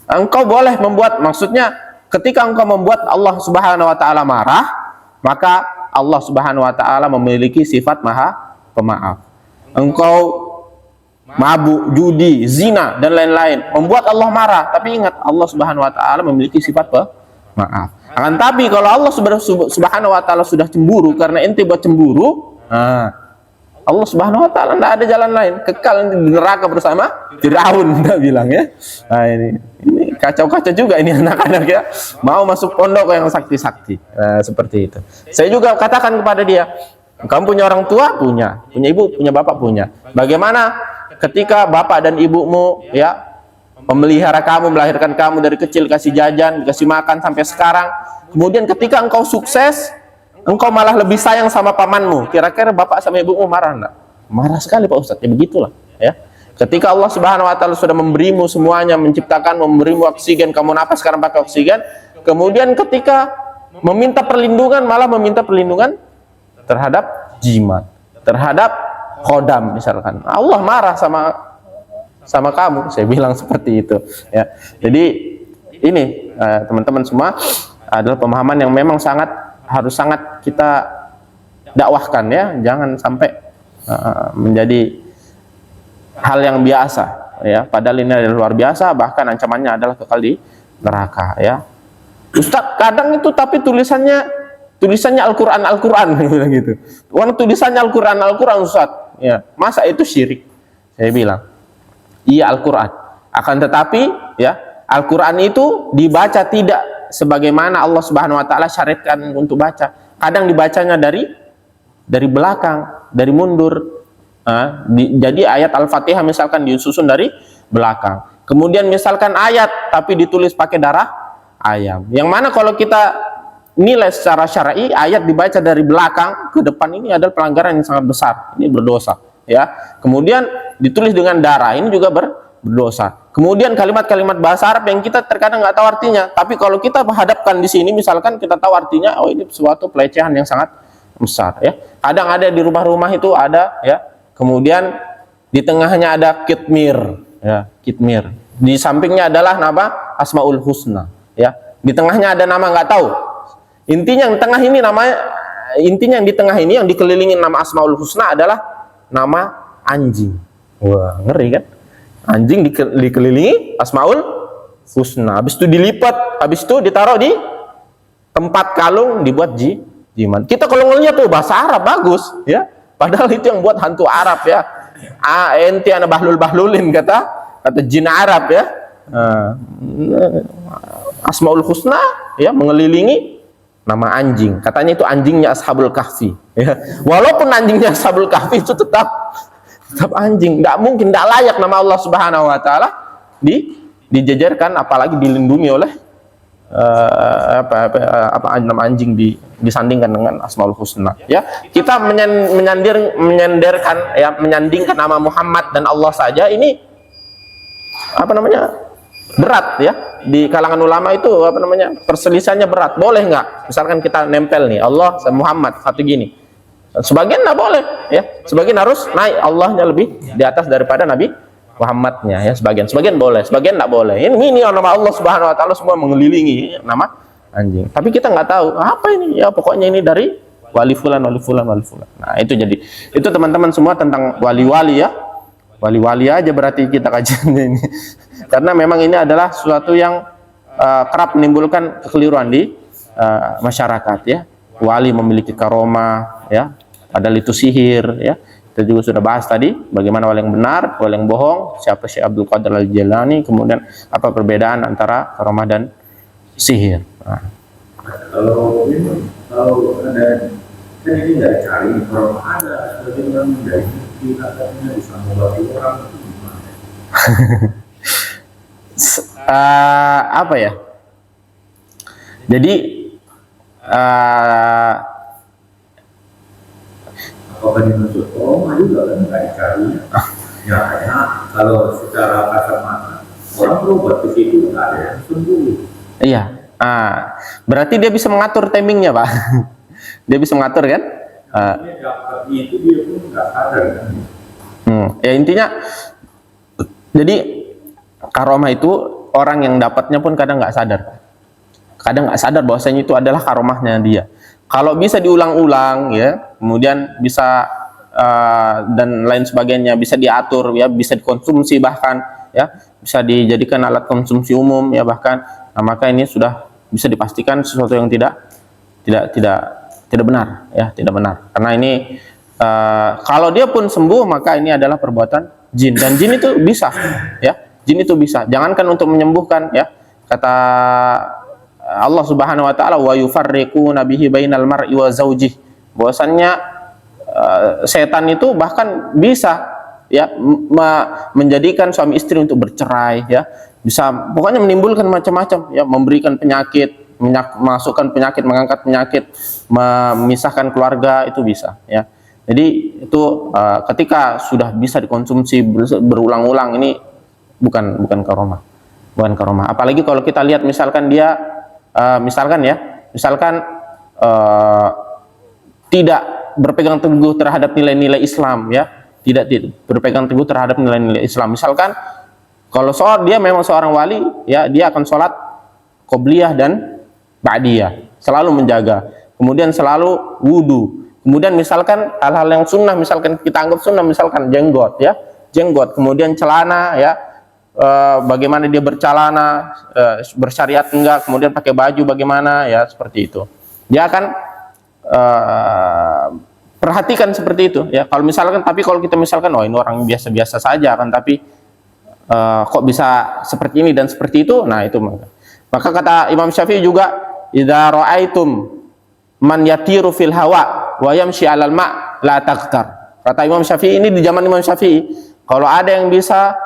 Engkau boleh membuat, maksudnya ketika engkau membuat Allah Subhanahu wa taala marah, maka Allah Subhanahu wa taala memiliki sifat Maha Pemaaf. Engkau mabuk, judi, zina dan lain-lain membuat Allah marah, tapi ingat Allah Subhanahu wa taala memiliki sifat pemaaf. Akan tapi kalau Allah Subhanahu wa taala sudah cemburu karena ente buat cemburu, Allah Subhanahu wa taala tidak ada jalan lain, kekal di neraka bersama Firaun, dia bilang ya. Nah, ini kacau-kacau juga ini anak-anak ya, mau masuk pondok yang sakti-sakti. Seperti itu. Saya juga katakan kepada dia, kamu punya orang tua? Punya ibu, punya bapak? Punya. Bagaimana ketika bapak dan ibumu ya memelihara kamu, melahirkan kamu dari kecil, kasih jajan, kasih makan sampai sekarang, kemudian ketika engkau sukses, engkau malah lebih sayang sama pamanmu, kira-kira bapak sama ibumu marah enggak? Marah sekali Pak Ustadz. Ya begitulah ya. Ketika Allah Subhanahu wa taala sudah memberimu semuanya, menciptakan, memberimu oksigen, kamu napas sekarang pakai oksigen, kemudian ketika meminta perlindungan, malah meminta perlindungan terhadap jimat, terhadap khodam misalkan. Allah marah sama kamu. Saya bilang seperti itu ya. Jadi ini teman-teman semua adalah pemahaman yang memang harus sangat kita dakwahkan ya. Jangan sampai menjadi hal yang biasa ya. Padahal ini adalah luar biasa, bahkan ancamannya adalah kekal di neraka ya. Ustadz, kadang itu tapi tulisannya Al-Quran gitu. Orang tulisannya Al-Quran Ustaz. Ya, masa itu syirik? Saya bilang, iya Al-Quran. Akan tetapi ya, Al-Quran itu dibaca tidak sebagaimana Allah Subhanahu wa taala syariatkan untuk baca. Kadang dibacanya dari belakang, dari mundur. Jadi ayat Al-Fatihah misalkan disusun dari belakang. Kemudian misalkan ayat tapi ditulis pakai darah ayam. Yang mana kalau kita nilai secara syar'i, ayat dibaca dari belakang ke depan ini adalah pelanggaran yang sangat besar. Ini berdosa ya. Kemudian ditulis dengan darah, ini juga berdosa. Kemudian kalimat-kalimat bahasa Arab yang kita terkadang nggak tahu artinya, tapi kalau kita menghadapkan di sini misalkan kita tahu artinya, oh ini suatu pelecehan yang sangat besar ya. Kadang ada di rumah-rumah itu ada ya. Kemudian di tengahnya ada kitmir ya, kitmir. Di sampingnya adalah nama Asmaul Husna ya. Di tengahnya ada nama nggak tahu. Intinya yang tengah ini namanya, intinya yang di tengah ini yang dikelilingi nama Asmaul Husna adalah nama anjing. Wah, ngeri kan? Anjing dikelilingi Asmaul Husna. Habis itu dilipat, habis itu ditaruh di tempat kalung, dibuat jimat. Kita kalau ngelihat tuh bahasa Arab bagus ya. Padahal itu yang buat hantu Arab ya. Enti ana bahlul-bahlulin kata jin Arab ya. Asmaul Husna ya mengelilingi nama anjing. Katanya itu anjingnya Ashabul Kahfi ya. Walaupun anjingnya Ashabul Kahfi itu tetap anjing, tidak mungkin, tidak layak nama Allah Subhanahu wa taala dijejerkan, apalagi dilindungi oleh nama anjing disandingkan dengan Asmaul Husna ya. Kita menyandingkan nama Muhammad dan Allah saja, ini berat ya. Di kalangan ulama itu perselisihannya berat. Boleh nggak misalkan kita nempel nih Allah sama Muhammad satu gini, sebagian nggak boleh ya, sebagian harus naik Allahnya lebih di atas daripada Nabi Muhammadnya ya. Sebagian boleh, sebagian nggak boleh. Ini nama Allah Subhanahu wa taala semua mengelilingi nama anjing, tapi kita nggak tahu apa ini ya. Pokoknya ini dari wali fulan. Nah itu, jadi itu teman-teman semua tentang wali-wali ya. Wali-wali aja berarti kita kajiannya ini. Karena memang ini adalah sesuatu yang kerap menimbulkan kekeliruan di masyarakat ya. Wali memiliki karomah ya, padahal itu sihir, ya. Kita juga sudah bahas tadi bagaimana wali yang benar, wali yang bohong, siapa Syekh Abdul Qadir Al-Jilani, kemudian apa perbedaan antara karamah dan sihir. Nah. Kalau ada kan ini nggak cari kalau ada bagaimana dari kita katanya bisa mengobati orang itu gimana? Apa ya? Jadi apakah dimaksud juga kan nggak dicari? Ya, kalau secara kasar mata orang berobat ke situ nggak ada yang sembuh. Iya. Berarti dia bisa mengatur timingnya, Pak. Dia bisa mengatur kan? Itu dia pun nggak sadar kan? Ya intinya, jadi karomah itu orang yang dapatnya pun kadang nggak sadar. Kadang nggak sadar bahwasanya itu adalah karomahnya dia. Kalau bisa diulang-ulang, ya, kemudian bisa dan lain sebagainya bisa diatur, ya, bisa dikonsumsi bahkan, ya, bisa dijadikan alat konsumsi umum, ya, bahkan, nah, maka ini sudah bisa dipastikan sesuatu yang tidak benar, ya, tidak benar. Karena ini kalau dia pun sembuh, maka ini adalah perbuatan jin, dan jin itu bisa, ya, jin itu bisa. Jangankan untuk menyembuhkan, ya, kata Allah Subhanahu Wa Taala, wa yufarriquna bihi bainal mar'i wa zaujih, bahwasannya setan itu bahkan bisa, ya, menjadikan suami istri untuk bercerai, ya, bisa pokoknya menimbulkan macam-macam, ya, memberikan penyakit, masukkan penyakit, mengangkat penyakit, memisahkan keluarga, itu bisa, ya. Jadi itu ketika sudah bisa dikonsumsi berulang-ulang, ini bukan karomah, bukan karomah. Apalagi kalau kita lihat misalkan dia misalkan tidak berpegang teguh terhadap nilai-nilai Islam, ya, tidak berpegang teguh terhadap nilai-nilai Islam. Misalkan kalau dia memang seorang wali, ya, dia akan sholat qobliyah dan ba'diyah, selalu menjaga, kemudian selalu wudu, kemudian misalkan hal-hal yang sunnah, misalkan kita anggap sunnah, misalkan jenggot, ya, jenggot, kemudian celana, ya, bagaimana dia bercelana, bersyariat enggak, kemudian pakai baju bagaimana, ya, seperti itu. Dia akan perhatikan seperti itu, ya. Kalau misalkan, tapi kalau kita misalkan, oh ini orang biasa-biasa saja kan, tapi kok bisa seperti ini dan seperti itu, nah itu maka kata Imam Syafi'i juga, idza ra'aitum man yatiru fil hawa wa yamshi 'alal ma' la taghtar. Kata Imam Syafi'i, ini di zaman Imam Syafi'i, kalau ada yang bisa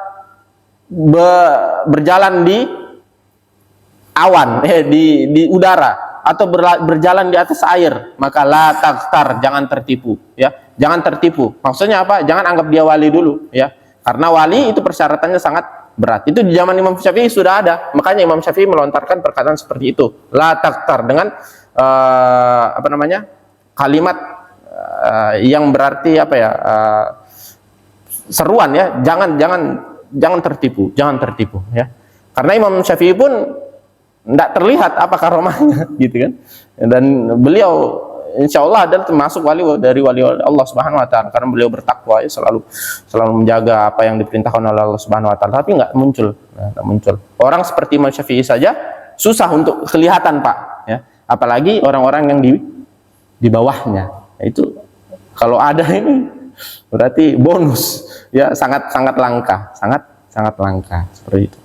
berjalan di awan, di udara, atau berjalan di atas air, maka la taghtar, jangan tertipu, ya, jangan tertipu. Maksudnya apa? Jangan anggap dia wali dulu, ya, karena wali itu persyaratannya sangat berat. Itu di zaman Imam Syafi'i sudah ada, makanya Imam Syafi'i melontarkan perkataan seperti itu, la taghtar, dengan kalimat yang berarti apa, ya, seruan, ya, jangan tertipu, ya. Karena Imam Syafi'i pun tidak terlihat apa karomahnya, gitu kan. Dan beliau insya Allah adalah termasuk wali dari wali Allah Subhanahu Wa Taala, karena beliau bertakwa, ya, selalu menjaga apa yang diperintahkan oleh Allah Subhanahu Wa Taala. Tapi nggak muncul. Orang seperti Imam Syafi'i saja susah untuk kelihatan, Pak, ya. Apalagi orang-orang yang di bawahnya. Itu kalau ada ini berarti bonus, ya, sangat langka, sangat langka, seperti itu.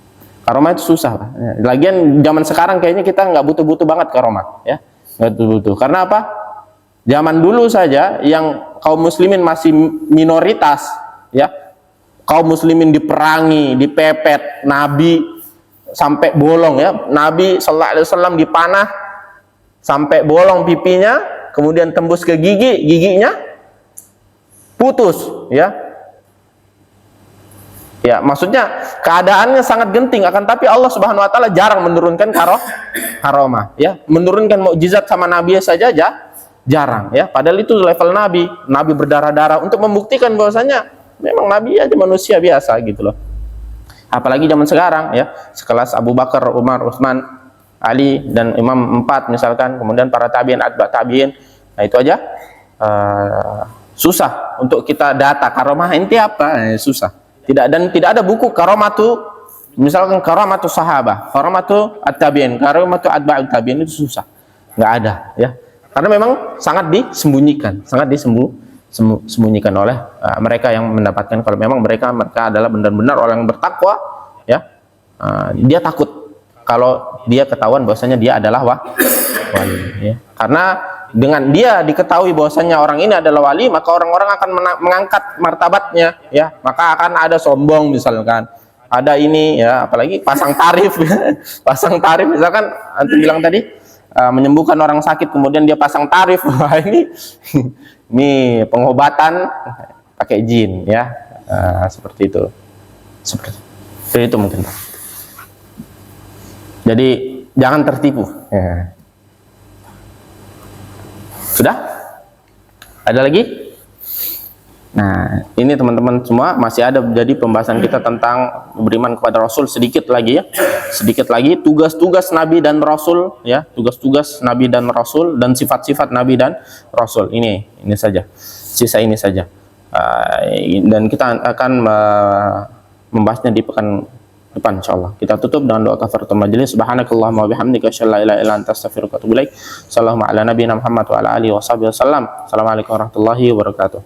Karomah itu susah, Pak. Lagian zaman sekarang kayaknya kita nggak butuh banget karomah, ya, nggak butuh. Karena apa? Zaman dulu saja yang kaum muslimin masih minoritas, ya, kaum muslimin diperangi, dipepet, Nabi sampai bolong, ya, Nabi Sallallahu Alaihi Wasallam dipanah sampai bolong pipinya, kemudian tembus ke giginya putus, ya. Ya, maksudnya keadaannya sangat genting, akan tapi Allah Subhanahu Wa Taala jarang menurunkan karomah, ya, menurunkan mukjizat sama Nabi saja jarang, ya. Padahal itu level Nabi berdarah-darah untuk membuktikan bahwasanya memang Nabi aja manusia biasa, gitu loh. Apalagi zaman sekarang, ya, sekelas Abu Bakar, Umar, Utsman, Ali, dan Imam 4 misalkan, kemudian para tabi'in, atba' tabi'in, nah itu aja susah untuk kita data karomah inti apa, susah. Tidak ada buku karomatu, misalkan karomatu sahabah, karomatu at-tabi'in, karomatu atba'ut tabi'in, itu susah, nggak ada, ya, karena memang sangat disembunyikan, sembunyikan oleh mereka yang mendapatkan. Kalau memang mereka adalah benar-benar orang yang bertakwa, ya, dia takut kalau dia ketahuan bahwasanya dia adalah wali, ya. Karena dengan dia diketahui bahwasanya orang ini adalah wali, maka orang-orang akan mengangkat martabatnya, ya. Maka akan ada sombong misalkan, ada ini, ya, apalagi pasang tarif. Pasang tarif misalkan antum bilang tadi, menyembuhkan orang sakit kemudian dia pasang tarif. Wah, ini pengobatan pakai jin, ya. Seperti itu. Seperti itu mungkin. Jadi jangan tertipu, ya. Sudah? Ada lagi? Nah, ini teman-teman semua masih ada jadi pembahasan kita tentang beriman kepada Rasul sedikit lagi, ya. Sedikit lagi tugas-tugas Nabi dan Rasul, ya. Tugas-tugas Nabi dan Rasul dan sifat-sifat Nabi dan Rasul. Ini saja. Sisa ini saja. Dan kita akan membahasnya di pekan depan insyaallah. Kita tutup dengan doa kafaratul majelis. Subhanakallahumma wa bihamdika asyhadu an la ilaha illa anta astaghfiruka wa atubu ilaik. Sallallahu ala nabiyyina Muhammad wa ala alihi wasallam. Assalamualaikum warahmatullahi wabarakatuh.